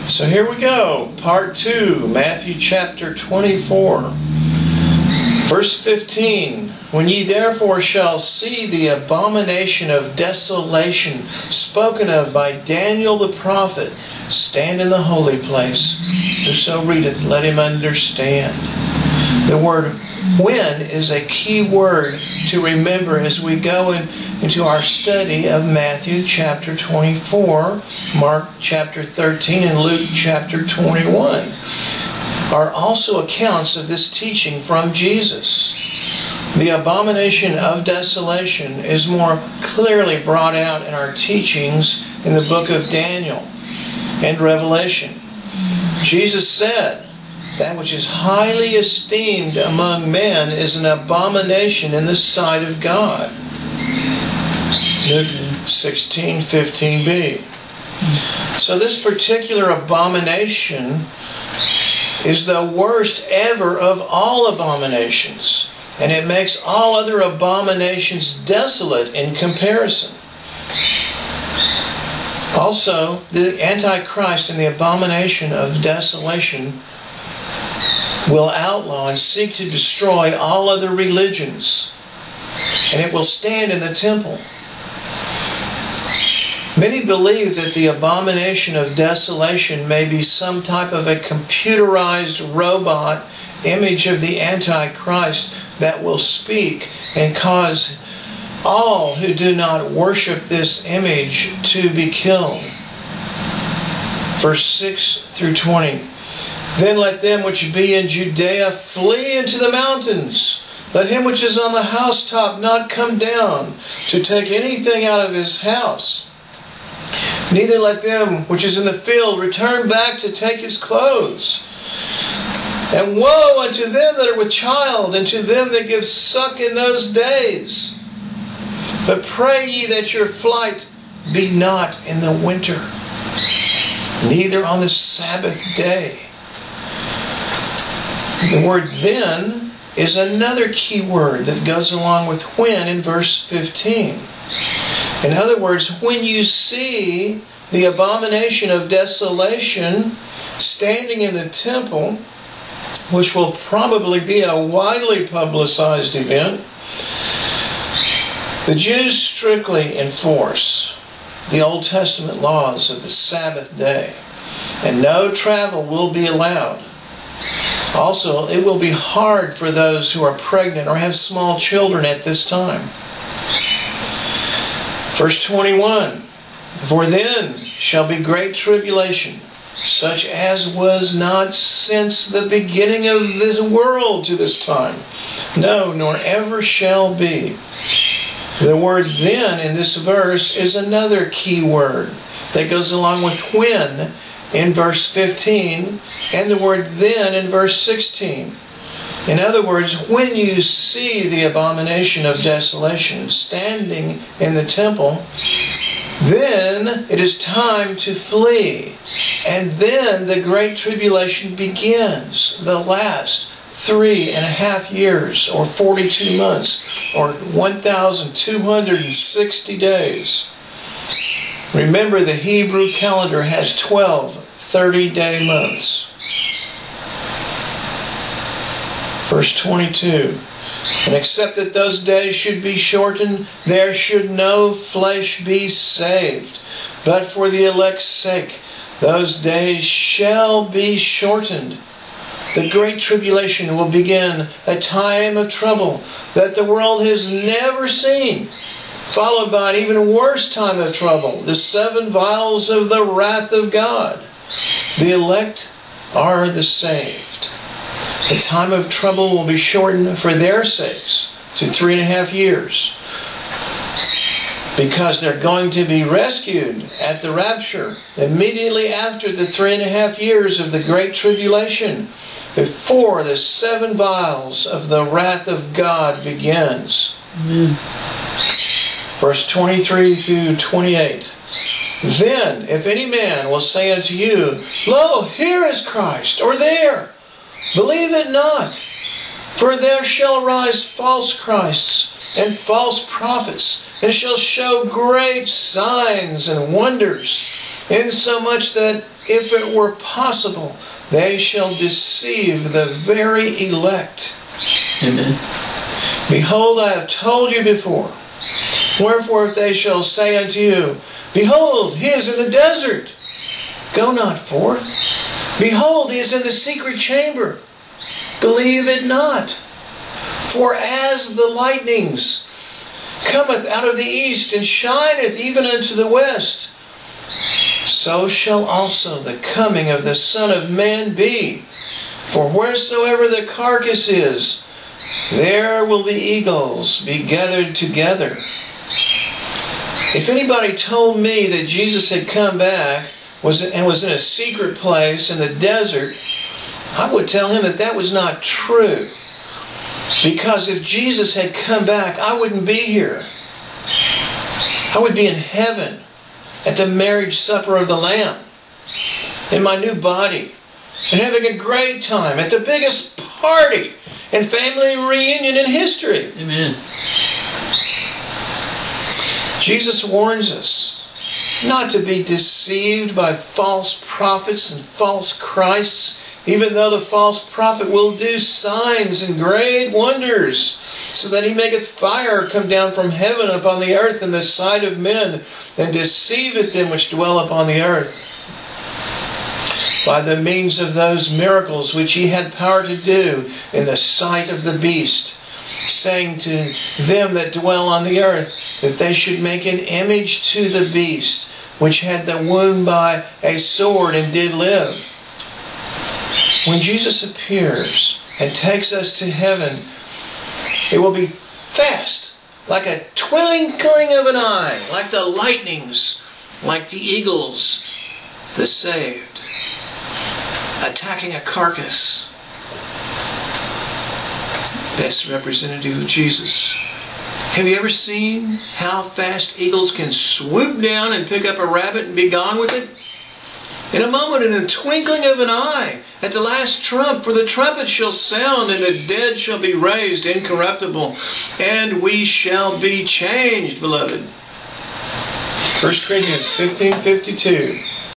So here we go, part 2, Matthew chapter 24, verse 15. When ye therefore shall see the abomination of desolation spoken of by Daniel the prophet, stand in the holy place. Whoso readeth, let him understand. The word when is a key word to remember as we go into our study of Matthew chapter 24, Mark chapter 13, and Luke chapter 21 are also accounts of this teaching from Jesus. The abomination of desolation is more clearly brought out in our teachings in the book of Daniel and Revelation. Jesus said, that which is highly esteemed among men is an abomination in the sight of God. Luke 16:15b. So this particular abomination is the worst ever of all abominations, and it makes all other abominations desolate in comparison. Also, the Antichrist and the abomination of desolation will outlaw and seek to destroy all other religions, and it will stand in the temple. Many believe that the abomination of desolation may be some type of a computerized robot image of the Antichrist that will speak and cause all who do not worship this image to be killed. Verse 6 through 20. Then let them which be in Judea flee into the mountains. Let him which is on the housetop not come down to take anything out of his house. Neither let them which is in the field return back to take his clothes. And woe unto them that are with child, and to them that give suck in those days. But pray ye that your flight be not in the winter, neither on the Sabbath day. The word then is another key word that goes along with when in verse 15. In other words, when you see the abomination of desolation standing in the temple, which will probably be a widely publicized event, the Jews strictly enforce the Old Testament laws of the Sabbath day, and no travel will be allowed. Also, it will be hard for those who are pregnant or have small children at this time. Verse 21, for then shall be great tribulation, such as was not since the beginning of this world to this time, no, nor ever shall be. The word then in this verse is another key word that goes along with when in verse 15, and the word then in verse 16. In other words, when you see the abomination of desolation standing in the temple, then it is time to flee. And then the Great Tribulation begins, the last 3.5 years, or 42 months, or 1,260 days. Remember, the Hebrew calendar has 12 30-day months. Verse 22. And except that those days should be shortened, there should no flesh be saved. But for the elect's sake, those days shall be shortened. The Great Tribulation will begin, a time of trouble that the world has never seen, followed by an even worse time of trouble, the 7 vials of the wrath of God. The elect are the saved. The time of trouble will be shortened for their sakes to 3.5 years, because they're going to be rescued at the rapture immediately after the 3.5 years of the Great Tribulation, before the 7 vials of the wrath of God begins. Amen. Verse 23 through 28. Then, if any man will say unto you, Lo, here is Christ, or there, believe it not. For there shall rise false Christs and false prophets, and shall show great signs and wonders, insomuch that if it were possible, they shall deceive the very elect. Amen. Behold, I have told you before. Wherefore, if they shall say unto you, Behold, he is in the desert, go not forth. Behold, he is in the secret chamber, believe it not. For as the lightnings cometh out of the east, and shineth even unto the west, so shall also the coming of the Son of Man be. For wheresoever the carcass is, there will the eagles be gathered together. If anybody told me that Jesus had come back and was in a secret place in the desert, I would tell him that that was not true. Because if Jesus had come back, I wouldn't be here. I would be in heaven at the marriage supper of the Lamb, in my new body, and having a great time at the biggest party and family reunion in history. Amen. Jesus warns us not to be deceived by false prophets and false Christs, even though the false prophet will do signs and great wonders, so that he maketh fire come down from heaven upon the earth in the sight of men, and deceiveth them which dwell upon the earth. By the means of those miracles which he had power to do in the sight of the beast, saying to them that dwell on the earth, that they should make an image to the beast, which had the wound by a sword and did live. When Jesus appears and takes us to heaven, it will be fast, like a twinkling of an eye, like the lightnings, like the eagles, the saved, attacking a carcass. That's representative of Jesus. Have you ever seen how fast eagles can swoop down and pick up a rabbit and be gone with it? In a moment, in a twinkling of an eye, at the last trump, for the trumpet shall sound, and the dead shall be raised incorruptible, and we shall be changed, beloved. 1 Corinthians 15:52.